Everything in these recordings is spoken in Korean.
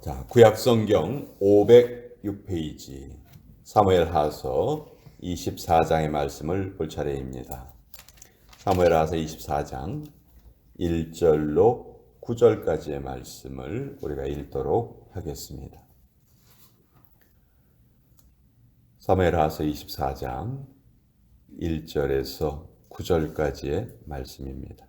자, 구약성경 506페이지 사무엘하서 24장의 말씀을 볼 차례입니다. 사무엘하서 24장 1절로 9절까지의 말씀을 우리가 읽도록 하겠습니다. 사무엘하서 24장 1절에서 9절까지의 말씀입니다.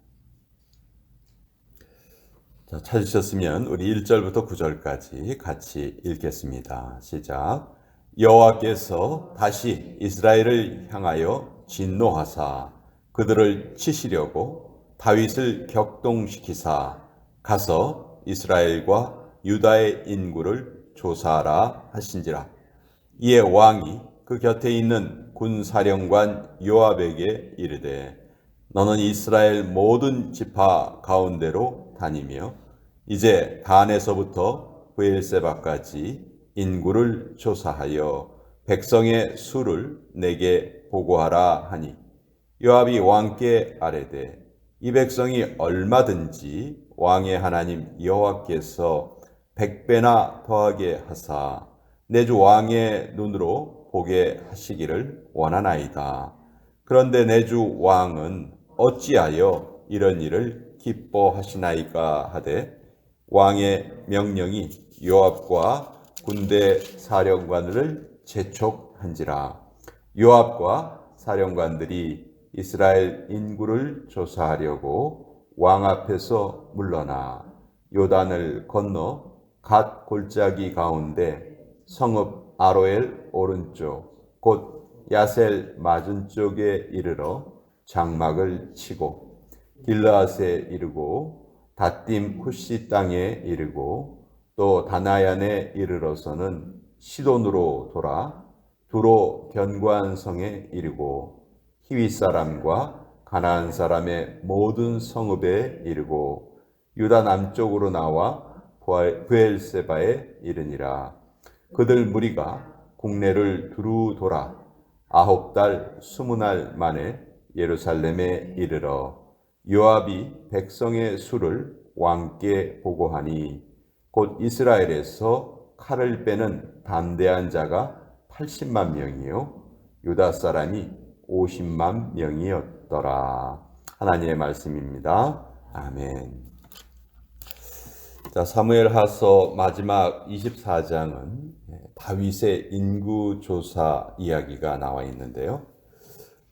자, 찾으셨으면 우리 1절부터 9절까지 같이 읽겠습니다. 시작. 여호와께서 다시 이스라엘을 향하여 진노하사 그들을 치시려고 다윗을 격동시키사 가서 이스라엘과 유다의 인구를 조사하라 하신지라. 이에 왕이 그 곁에 있는 군사령관 요압에게 이르되 너는 이스라엘 모든 지파 가운데로 다니며 이제 단에서부터 브엘세바까지 인구를 조사하여 백성의 수를 내게 보고하라 하니 요압이 왕께 아뢰되 이 백성이 얼마든지 왕의 하나님 여호와께서 100배나 더하게 하사 내 주 왕의 눈으로 보게 하시기를 원하나이다. 그런데 내 주 왕은 어찌하여 이런 일을 기뻐하시나이까 하되 왕의 명령이 요압과 군대 사령관을 재촉한지라. 요압과 사령관들이 이스라엘 인구를 조사하려고 왕 앞에서 물러나 요단을 건너 갓 골짜기 가운데 성읍 아로엘 오른쪽 곧 야셀 맞은쪽에 이르러 장막을 치고 길르앗에 이르고 닷딤 후시 땅에 이르고 또 다나얀에 이르러서는 시돈으로 돌아 두로 견고한 성에 이르고 히위 사람과 가나안 사람의 모든 성읍에 이르고 유다 남쪽으로 나와 브엘세바에 이르니라. 그들 무리가 국내를 두루 돌아 9달 20날 만에 예루살렘에 이르러 요압이 백성의 수를 왕께 보고하니 곧 이스라엘에서 칼을 빼는 담대한 자가 80만 명이요 유다 사람이 50만 명이었더라. 하나님의 말씀입니다. 아멘. 자, 사무엘하서 마지막 24장은 다윗의 인구조사 이야기가 나와 있는데요.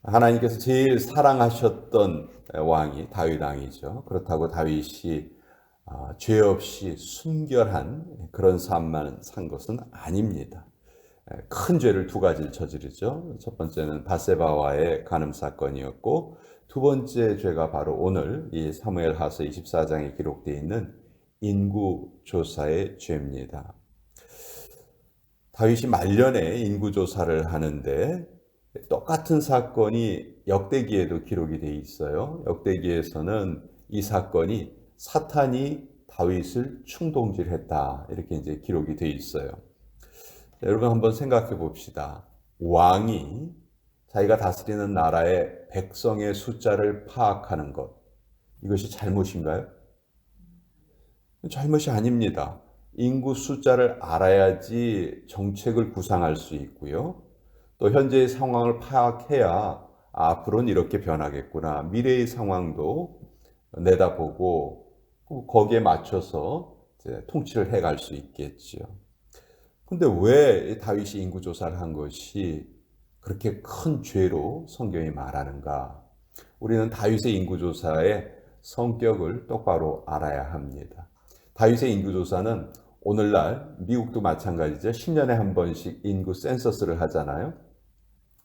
하나님께서 제일 사랑하셨던 왕이 다윗 왕이죠. 그렇다고 다윗이 죄 없이 순결한 그런 삶만 산 것은 아닙니다. 큰 죄를 두 가지를 저지르죠. 첫 번째는 바세바와의 간음 사건이었고 두 번째 죄가 바로 오늘 이 사무엘하서 24장에 기록되어 있는 인구조사의 죄입니다. 다윗이 말년에 인구조사를 하는데 똑같은 사건이 역대기에도 기록이 되어 있어요. 역대기에서는 이 사건이 사탄이 다윗을 충동질했다 이렇게 이제 기록이 되어 있어요. 자, 여러분 한번 생각해 봅시다. 왕이 자기가 다스리는 나라의 백성의 숫자를 파악하는 것, 이것이 잘못인가요? 잘못이 아닙니다. 인구 숫자를 알아야지 정책을 구상할 수 있고요. 또 현재의 상황을 파악해야 앞으로는 이렇게 변하겠구나. 미래의 상황도 내다보고 거기에 맞춰서 이제 통치를 해갈 수 있겠죠. 근데 왜 다윗이 인구조사를 한 것이 그렇게 큰 죄로 성경이 말하는가? 우리는 다윗의 인구조사의 성격을 똑바로 알아야 합니다. 다윗의 인구조사는 오늘날 미국도 마찬가지죠. 10년에 한 번씩 인구 센서스를 하잖아요.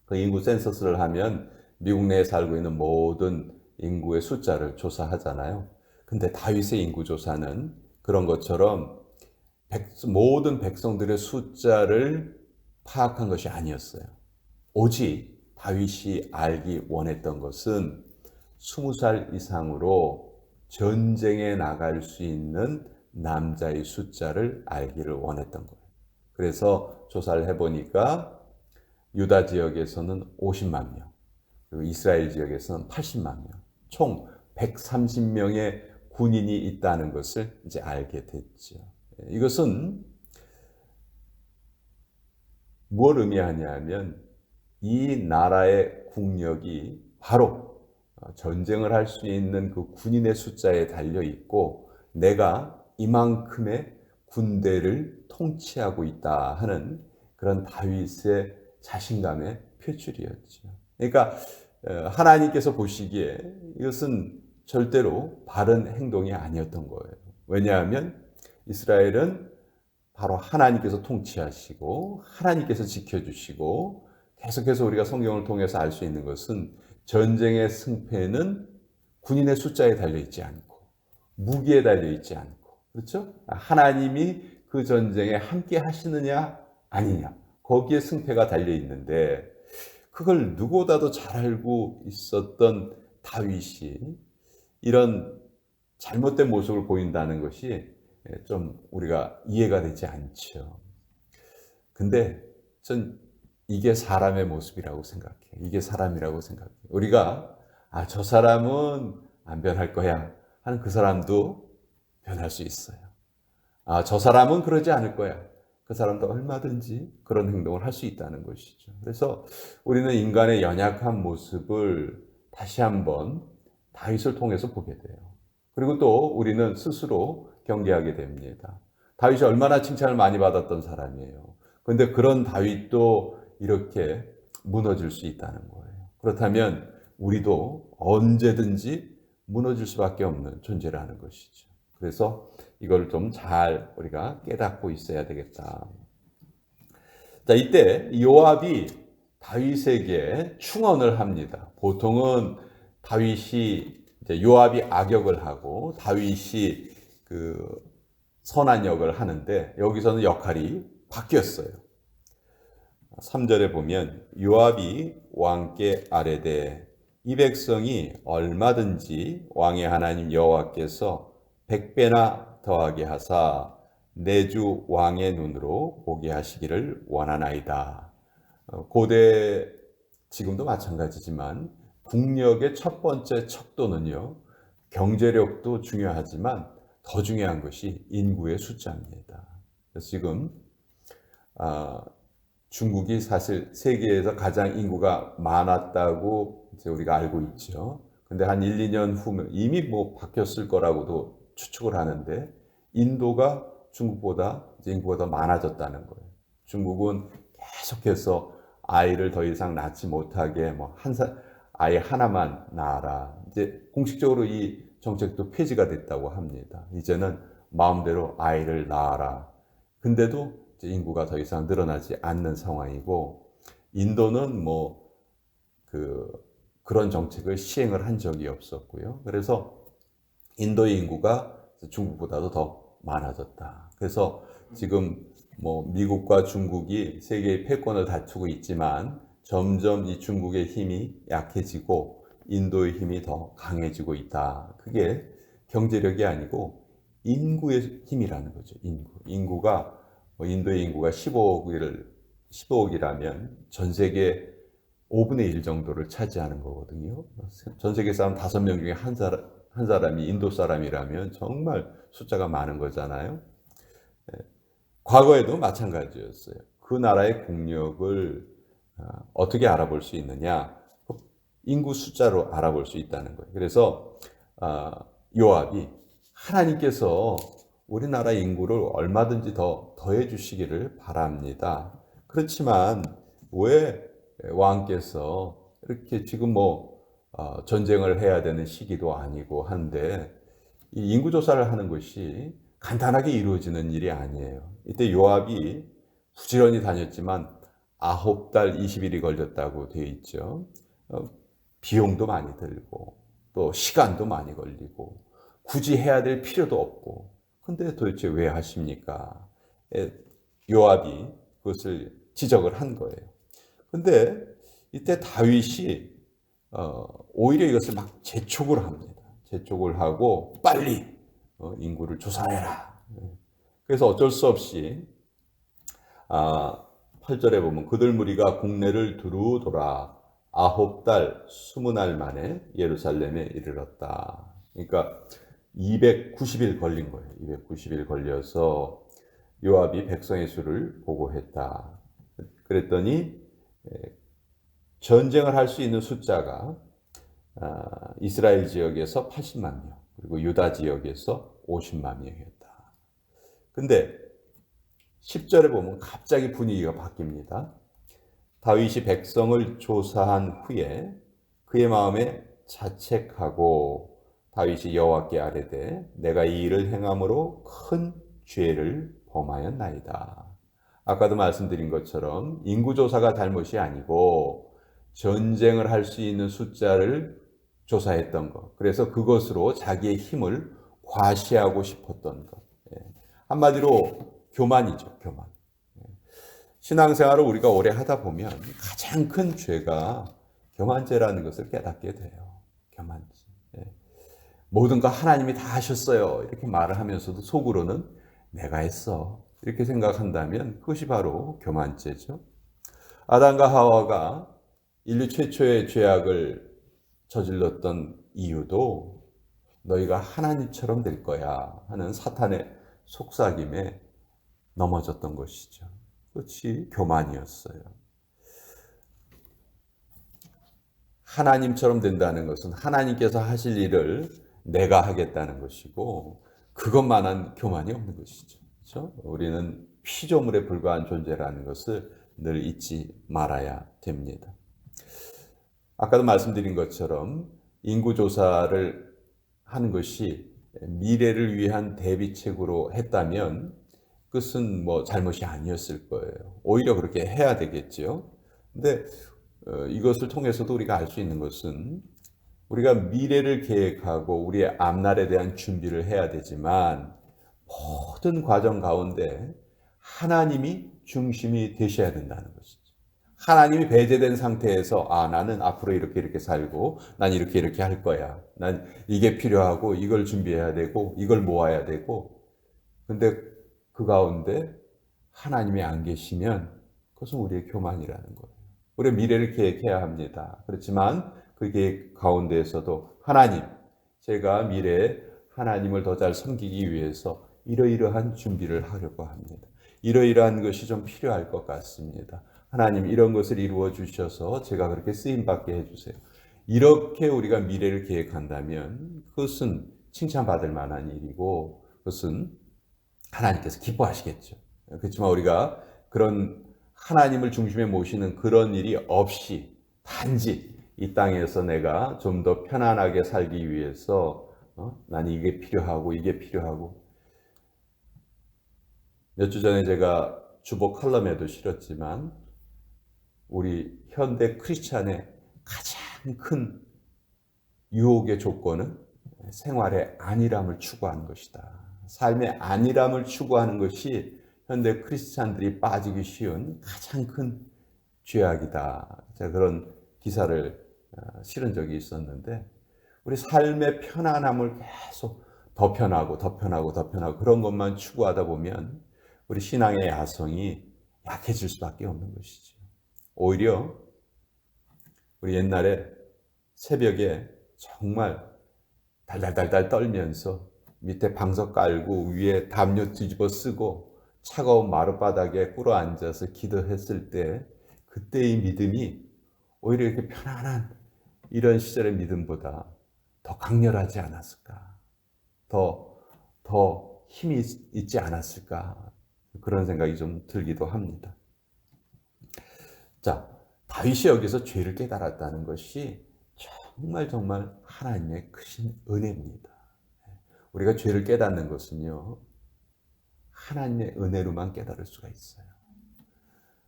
그 인구 센서스를 하면 미국 내에 살고 있는 모든 인구의 숫자를 조사하잖아요. 근데 다윗의 인구조사는 그런 것처럼 모든 백성들의 숫자를 파악한 것이 아니었어요. 오직 다윗이 알기 원했던 것은 20살 이상으로 전쟁에 나갈 수 있는 남자의 숫자를 알기를 원했던 거예요. 그래서 조사를 해보니까 유다 지역에서는 50만 명, 그리고 이스라엘 지역에서는 80만 명, 총 130명의 군인이 있다는 것을 이제 알게 됐죠. 이것은 뭘 의미하냐면 이 나라의 국력이 바로 전쟁을 할 수 있는 그 군인의 숫자에 달려 있고 내가 이만큼의 군대를 통치하고 있다 하는 그런 다윗의 자신감의 표출이었죠. 그러니까 하나님께서 보시기에 이것은 절대로 바른 행동이 아니었던 거예요. 왜냐하면 이스라엘은 바로 하나님께서 통치하시고 하나님께서 지켜주시고 계속해서 우리가 성경을 통해서 알 수 있는 것은 전쟁의 승패는 군인의 숫자에 달려있지 않고 무기에 달려있지 않고 그렇죠? 하나님이 그 전쟁에 함께 하시느냐 아니냐 거기에 승패가 달려있는데 그걸 누구보다도 잘 알고 있었던 다윗이 이런 잘못된 모습을 보인다는 것이 좀 우리가 이해가 되지 않죠. 근데 전 이게 사람의 모습이라고 생각해. 이게 사람이라고 생각해. 우리가 저 사람은 안 변할 거야 하는 그 사람도 변할 수 있어요. 저 사람은 그러지 않을 거야. 그 사람도 얼마든지 그런 행동을 할 수 있다는 것이죠. 그래서 우리는 인간의 연약한 모습을 다시 한번 다윗을 통해서 보게 돼요. 그리고 또 우리는 스스로 경계하게 됩니다. 다윗이 얼마나 칭찬을 많이 받았던 사람이에요. 그런데 그런 다윗도 이렇게 무너질 수 있다는 거예요. 그렇다면 우리도 언제든지 무너질 수밖에 없는 존재라는 것이죠. 그래서 이걸 좀 잘 우리가 깨닫고 있어야 되겠다. 자, 이때 요압이 다윗에게 충언을 합니다. 보통은 다윗이 이제 요압이 악역을 하고 다윗이 그 선한 역을 하는데 여기서는 역할이 바뀌었어요. 3절에 보면 요압이 왕께 아뢰되 이 백성이 얼마든지 왕의 하나님 여호와께서 100배나 더하게 하사 내 주 왕의 눈으로 보게 하시기를 원하나이다. 고대 지금도 마찬가지지만 국력의 첫 번째 척도는요. 경제력도 중요하지만 더 중요한 것이 인구의 숫자입니다. 그래서 지금 중국이 사실 세계에서 가장 인구가 많았다고 이제 우리가 알고 있죠. 근데 한 1, 2년 후면 이미 뭐 바뀌었을 거라고도 추측을 하는데 인도가 중국보다 이제 인구가 더 많아졌다는 거예요. 중국은 계속해서 아이를 더 이상 낳지 못하게 뭐 아이 하나만 낳아라. 이제 공식적으로 이 정책도 폐지가 됐다고 합니다. 이제는 마음대로 아이를 낳아라. 근데도 이제 인구가 더 이상 늘어나지 않는 상황이고 인도는 뭐 그런 정책을 시행을 한 적이 없었고요. 그래서 인도의 인구가 중국보다도 더 많아졌다. 그래서 지금 뭐 미국과 중국이 세계의 패권을 다투고 있지만 점점 이 중국의 힘이 약해지고 인도의 힘이 더 강해지고 있다. 그게 경제력이 아니고 인구의 힘이라는 거죠. 인구가 인도의 인구가 15억이라면 전 세계 5분의 1 정도를 차지하는 거거든요. 전 세계 사람 5명 중에 한 사람이 인도 사람이라면 정말 숫자가 많은 거잖아요. 과거에도 마찬가지였어요. 그 나라의 국력을 어떻게 알아볼 수 있느냐? 인구 숫자로 알아볼 수 있다는 거예요. 그래서 요압이 하나님께서 우리나라 인구를 얼마든지 더 더해 주시기를 바랍니다. 그렇지만 왜 왕께서 이렇게 지금 뭐 전쟁을 해야 되는 시기도 아니고 한데 이 인구 조사를 하는 것이 간단하게 이루어지는 일이 아니에요. 이때 요압이 부지런히 다녔지만 9달 20일이 걸렸다고 되어 있죠. 비용도 많이 들고 또 시간도 많이 걸리고 굳이 해야 될 필요도 없고 근데 도대체 왜 하십니까? 요압이 그것을 지적을 한 거예요. 근데 이때 다윗이 오히려 이것을 막 재촉을 합니다. 재촉을 하고 빨리 인구를 조사해라. 그래서 어쩔 수 없이 8절에 보면 그들 무리가 국내를 두루 돌아 9달 20날 만에 예루살렘에 이르렀다. 그러니까 290일 걸린 거예요. 290일 걸려서 요압이 백성의 수를 보고했다. 그랬더니 전쟁을 할 수 있는 숫자가 이스라엘 지역에서 80만 명, 그리고 유다 지역에서 50만 명이었다. 근데 10절에 보면 갑자기 분위기가 바뀝니다. 다윗이 백성을 조사한 후에 그의 마음에 자책하고 다윗이 여호와께 아뢰되 내가 이 일을 행함으로 큰 죄를 범하였나이다. 아까도 말씀드린 것처럼 인구조사가 잘못이 아니고 전쟁을 할 수 있는 숫자를 조사했던 것. 그래서 그것으로 자기의 힘을 과시하고 싶었던 것. 한마디로 교만이죠, 교만. 신앙생활을 우리가 오래 하다 보면 가장 큰 죄가 교만죄라는 것을 깨닫게 돼요. 교만죄. 모든 거 하나님이 다 하셨어요. 이렇게 말을 하면서도 속으로는 내가 했어. 이렇게 생각한다면 그것이 바로 교만죄죠. 아담과 하와가 인류 최초의 죄악을 저질렀던 이유도 너희가 하나님처럼 될 거야 하는 사탄의 속삭임에 넘어졌던 것이죠. 그것이 교만이었어요. 하나님처럼 된다는 것은 하나님께서 하실 일을 내가 하겠다는 것이고 그것만한 교만이 없는 것이죠. 그렇죠? 우리는 피조물에 불과한 존재라는 것을 늘 잊지 말아야 됩니다. 아까도 말씀드린 것처럼 인구조사를 하는 것이 미래를 위한 대비책으로 했다면 그것은 잘못이 아니었을 거예요. 오히려 그렇게 해야 되겠죠. 근데 이것을 통해서도 우리가 알 수 있는 것은 우리가 미래를 계획하고 우리의 앞날에 대한 준비를 해야 되지만 모든 과정 가운데 하나님이 중심이 되셔야 된다는 것이죠. 하나님이 배제된 상태에서 나는 앞으로 이렇게 살고 난 이렇게 할 거야. 난 이게 필요하고 이걸 준비해야 되고 이걸 모아야 되고 근데 그 가운데 하나님이 안 계시면 그것은 우리의 교만이라는 거예요. 우리의 미래를 계획해야 합니다. 그렇지만 그 계획 가운데에서도 하나님, 제가 미래에 하나님을 더 잘 섬기기 위해서 이러이러한 준비를 하려고 합니다. 이러이러한 것이 좀 필요할 것 같습니다. 하나님 이런 것을 이루어 주셔서 제가 그렇게 쓰임받게 해주세요. 이렇게 우리가 미래를 계획한다면 그것은 칭찬받을 만한 일이고 그것은 하나님께서 기뻐하시겠죠. 그렇지만 우리가 그런 하나님을 중심에 모시는 그런 일이 없이 단지 이 땅에서 내가 좀 더 편안하게 살기 위해서 난 이게 필요하고 이게 필요하고 몇 주 전에 제가 주보 칼럼에도 실었지만 우리 현대 크리스찬의 가장 큰 유혹의 조건은 생활의 안일함을 추구하는 것이다. 삶의 안일함을 추구하는 것이 현대 크리스찬들이 빠지기 쉬운 가장 큰 죄악이다. 제가 그런 기사를 실은 적이 있었는데 우리 삶의 편안함을 계속 더 편하고 그런 것만 추구하다 보면 우리 신앙의 야성이 약해질 수밖에 없는 것이죠. 오히려 우리 옛날에 새벽에 정말 달달달달 떨면서 밑에 방석 깔고 위에 담요 뒤집어 쓰고 차가운 마룻바닥에 꿇어 앉아서 기도했을 때 그때의 믿음이 오히려 이렇게 편안한 이런 시절의 믿음보다 더 강렬하지 않았을까? 더 힘이 있지 않았을까? 그런 생각이 좀 들기도 합니다. 자, 다윗이 여기서 죄를 깨달았다는 것이 정말 하나님의 크신 은혜입니다. 우리가 죄를 깨닫는 것은요, 하나님의 은혜로만 깨달을 수가 있어요.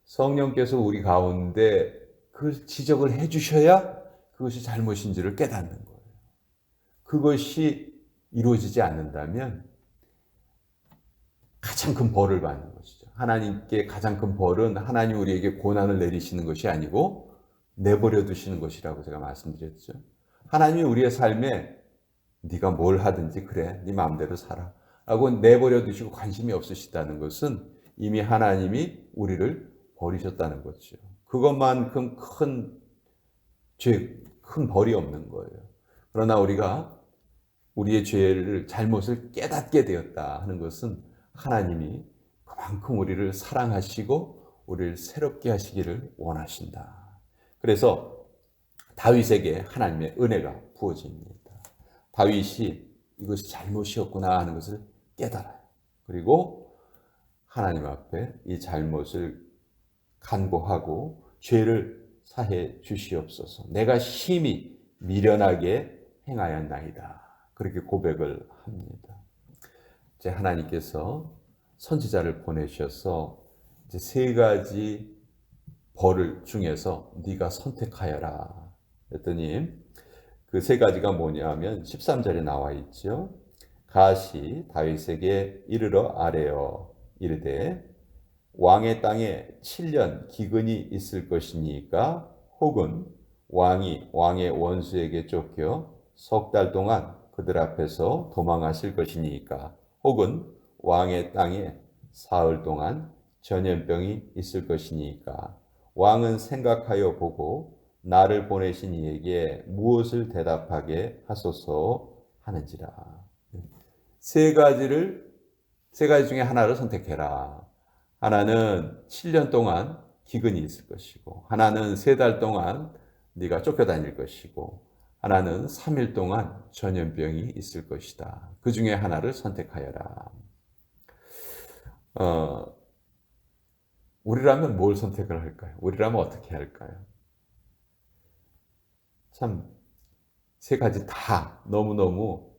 성령께서 우리 가운데 그 지적을 해주셔야 그것이 잘못인지를 깨닫는 거예요. 그것이 이루어지지 않는다면 가장 큰 벌을 받는 것이죠. 하나님께 가장 큰 벌은 하나님 우리에게 고난을 내리시는 것이 아니고 내버려 두시는 것이라고 제가 말씀드렸죠. 하나님이 우리의 삶에 네가 뭘 하든지 그래, 네 마음대로 살아 라고 내버려 두시고 관심이 없으시다는 것은 이미 하나님이 우리를 버리셨다는 거죠. 그것만큼 큰 벌이 없는 거예요. 그러나 우리가 우리의 죄를 잘못을 깨닫게 되었다 하는 것은 하나님이 그만큼 우리를 사랑하시고 우리를 새롭게 하시기를 원하신다. 그래서 다윗에게 하나님의 은혜가 부어집니다. 다윗이 이것이 잘못이었구나 하는 것을 깨달아요. 그리고 하나님 앞에 이 잘못을 간구하고 죄를 사해 주시옵소서. 내가 심히 미련하게 행하였나이다. 그렇게 고백을 합니다. 이제 하나님께서 선지자를 보내셔서 이제 세 가지 벌을 중에서 네가 선택하여라 했더니 그 세 가지가 뭐냐면 13절에 나와 있죠. 갓이 다윗에게 이르러 아뢰어 이르되 왕의 땅에 7년 기근이 있을 것이니까 혹은 왕이 왕의 원수에게 쫓겨 석 달 동안 그들 앞에서 도망하실 것이니까 혹은 왕의 땅에 사흘 동안 전염병이 있을 것이니까 왕은 생각하여 보고 나를 보내신 이에게 무엇을 대답하게 하소서 하는지라. 세 가지 중에 하나를 선택해라. 하나는 7년 동안 기근이 있을 것이고, 하나는 3달 동안 네가 쫓겨다닐 것이고, 하나는 3일 동안 전염병이 있을 것이다. 그 중에 하나를 선택하여라. 우리라면 뭘 선택을 할까요? 우리라면 어떻게 할까요? 참, 세 가지 다 너무너무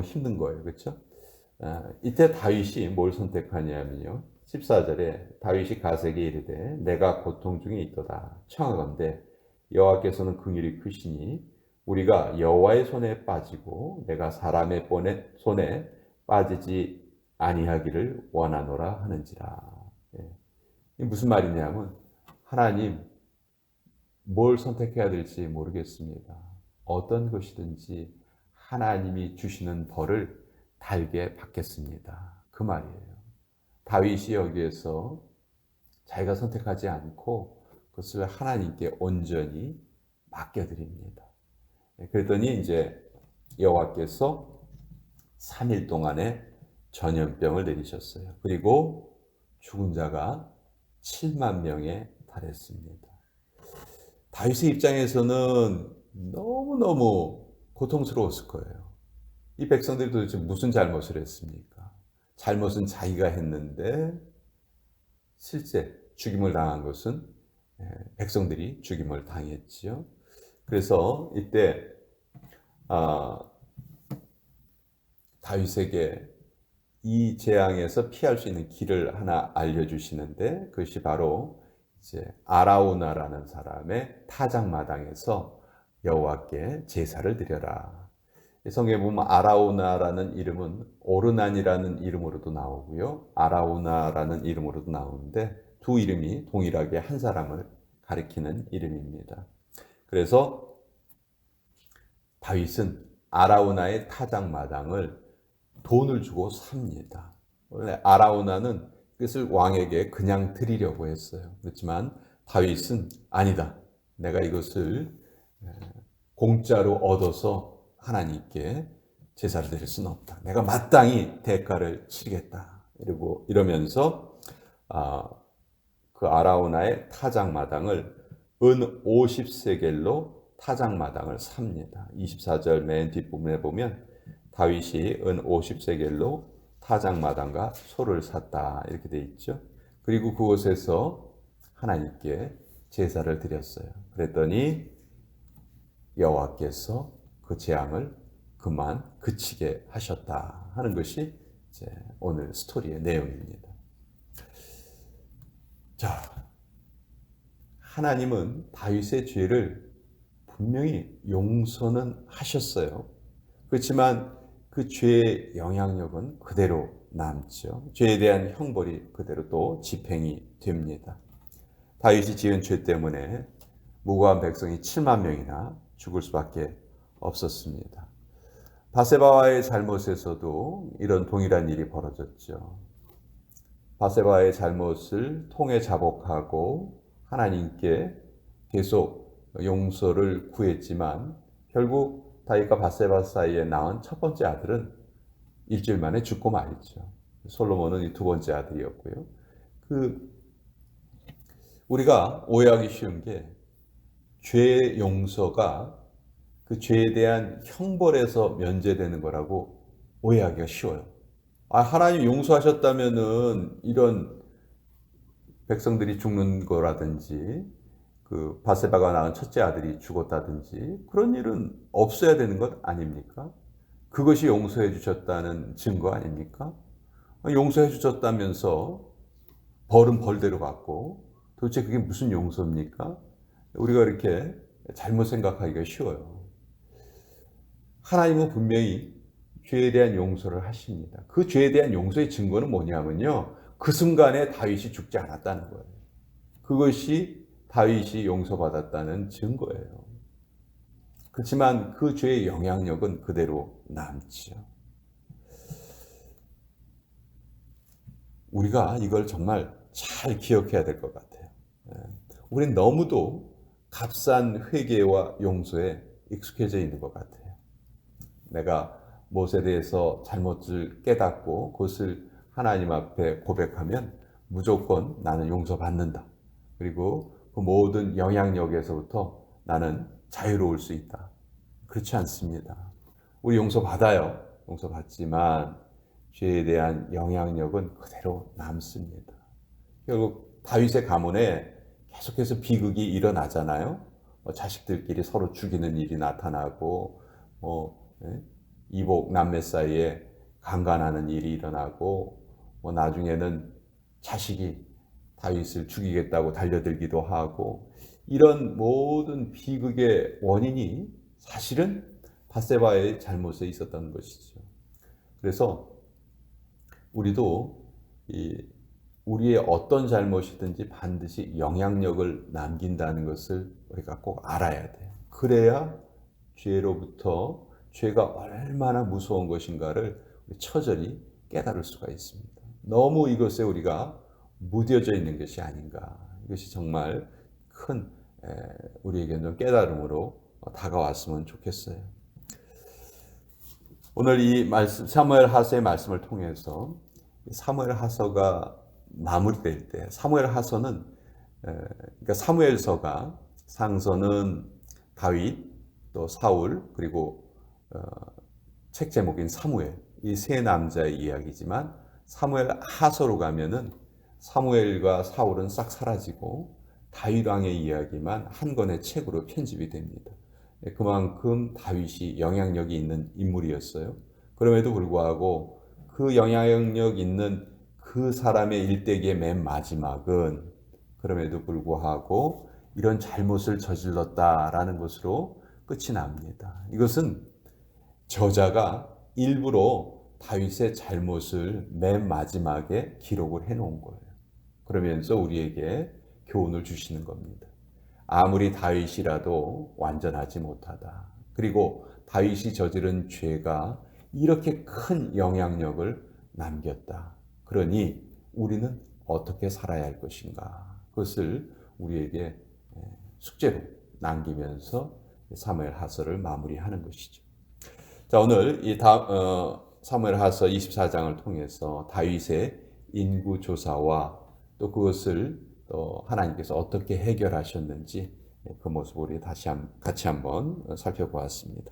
힘든 거예요. 그렇죠? 이때 다윗이 뭘 선택하냐면요. 14절에 다윗이 갓에게 이르되 내가 고통 중에 있도다. 청하건대 여호와께서는 긍휼이 크시니 우리가 여호와의 손에 빠지고 내가 사람의 손에 빠지지 아니하기를 원하노라 하는지라. 이게 무슨 말이냐면 하나님 뭘 선택해야 될지 모르겠습니다. 어떤 것이든지 하나님이 주시는 벌을 달게 받겠습니다. 그 말이에요. 다윗이 여기에서 자기가 선택하지 않고 그것을 하나님께 온전히 맡겨드립니다. 그랬더니 이제 여호와께서 3일 동안의 전염병을 내리셨어요. 그리고 죽은 자가 7만 명에 달했습니다. 다윗의 입장에서는 너무너무 고통스러웠을 거예요. 이 백성들이 도대체 무슨 잘못을 했습니까? 잘못은 자기가 했는데 실제 죽임을 당한 것은 백성들이 죽임을 당했지요. 그래서 이때 다윗에게 이 재앙에서 피할 수 있는 길을 하나 알려주시는데 그것이 바로 이제 아라우나라는 사람의 타작마당에서 여호와께 제사를 드려라. 성경에 보면 아라우나라는 이름은 오르난이라는 이름으로도 나오고요. 아라우나라는 이름으로도 나오는데 두 이름이 동일하게 한 사람을 가리키는 이름입니다. 그래서 다윗은 아라우나의 타작마당을 돈을 주고 삽니다. 원래 아라우나는 그것을 왕에게 그냥 드리려고 했어요. 그렇지만 다윗은 아니다. 내가 이것을 공짜로 얻어서 하나님께 제사를 드릴 수는 없다. 내가 마땅히 대가를 치르겠다. 이러면서 그 아라우나의 타작마당을 은 50세겔로 타작마당을 삽니다. 24절 맨 뒷부분에 보면 다윗이 은 50세겔로 타작마당과 소를 샀다 이렇게 돼 있죠. 그리고 그곳에서 하나님께 제사를 드렸어요. 그랬더니 여호와께서 그 재앙을 그만 그치게 하셨다 하는 것이 이제 오늘 스토리의 내용입니다. 자, 하나님은 다윗의 죄를 분명히 용서는 하셨어요. 그렇지만 그 죄의 영향력은 그대로 남죠. 죄에 대한 형벌이 그대로 또 집행이 됩니다. 다윗이 지은 죄 때문에 무고한 백성이 7만 명이나 죽을 수밖에 없었습니다. 바세바와의 잘못에서도 이런 동일한 일이 벌어졌죠. 바세바의 잘못을 통해 자복하고 하나님께 계속 용서를 구했지만 결국 다윗과 바세바 사이에 낳은 첫 번째 아들은 일주일 만에 죽고 말이죠. 솔로몬은 이 두 번째 아들이었고요. 그 우리가 오해하기 쉬운 게 죄 용서가 그 죄에 대한 형벌에서 면제되는 거라고 오해하기가 쉬워요. 아, 하나님 용서하셨다면은 이런 백성들이 죽는 거라든지 그 바세바가 낳은 첫째 아들이 죽었다든지 그런 일은 없어야 되는 것 아닙니까? 그것이 용서해 주셨다는 증거 아닙니까? 용서해 주셨다면서 벌은 벌대로 받고 도대체 그게 무슨 용서입니까? 우리가 이렇게 잘못 생각하기가 쉬워요. 하나님은 분명히 죄에 대한 용서를 하십니다. 그 죄에 대한 용서의 증거는 뭐냐면요. 그 순간에 다윗이 죽지 않았다는 거예요. 그것이 다윗이 용서받았다는 증거예요. 그렇지만 그 죄의 영향력은 그대로 남지요. 우리가 이걸 정말 잘 기억해야 될 것 같아요. 우린 너무도 값싼 회개와 용서에 익숙해져 있는 것 같아요. 내가 무엇에 대해서 잘못을 깨닫고 그것을 하나님 앞에 고백하면 무조건 나는 용서받는다. 그리고 그 모든 영향력에서부터 나는 자유로울 수 있다. 그렇지 않습니다. 우리 용서받아요. 용서받지만 죄에 대한 영향력은 그대로 남습니다. 결국 다윗의 가문에 계속해서 비극이 일어나잖아요. 자식들끼리 서로 죽이는 일이 나타나고 이복 남매 사이에 강간하는 일이 일어나고 나중에는 자식이 다윗을 죽이겠다고 달려들기도 하고 이런 모든 비극의 원인이 사실은 바세바의 잘못에 있었던 것이죠. 그래서 우리도 우리의 어떤 잘못이든지 반드시 영향력을 남긴다는 것을 우리가 꼭 알아야 돼요. 그래야 죄로부터 죄가 얼마나 무서운 것인가를 처절히 깨달을 수가 있습니다. 너무 이것에 우리가 무뎌져 있는 것이 아닌가. 이것이 정말 큰 우리에게는 깨달음으로 다가왔으면 좋겠어요. 오늘 이 말씀, 사무엘하서의 말씀을 통해서 사무엘하서가 마무리될 때, 사무엘하서는 그러니까 사무엘서가 상서는 다윗, 또 사울, 그리고 책 제목인 사무엘, 이 세 남자의 이야기지만 사무엘하서로 가면은 사무엘과 사울은 싹 사라지고 다윗 왕의 이야기만 한 권의 책으로 편집이 됩니다. 그만큼 다윗이 영향력이 있는 인물이었어요. 그럼에도 불구하고 그 영향력 있는 그 사람의 일대기의 맨 마지막은 그럼에도 불구하고 이런 잘못을 저질렀다라는 것으로 끝이 납니다. 이것은 저자가 일부러 다윗의 잘못을 맨 마지막에 기록을 해놓은 거예요. 그러면서 우리에게 교훈을 주시는 겁니다. 아무리 다윗이라도 완전하지 못하다. 그리고 다윗이 저지른 죄가 이렇게 큰 영향력을 남겼다. 그러니 우리는 어떻게 살아야 할 것인가. 그것을 우리에게 숙제로 남기면서 사무엘하서를 마무리하는 것이죠. 자, 오늘 이 사무엘하서 24장을 통해서 다윗의 인구 조사와 또 그것을 또 하나님께서 어떻게 해결하셨는지 그 모습을 우리 같이 한번 살펴보았습니다.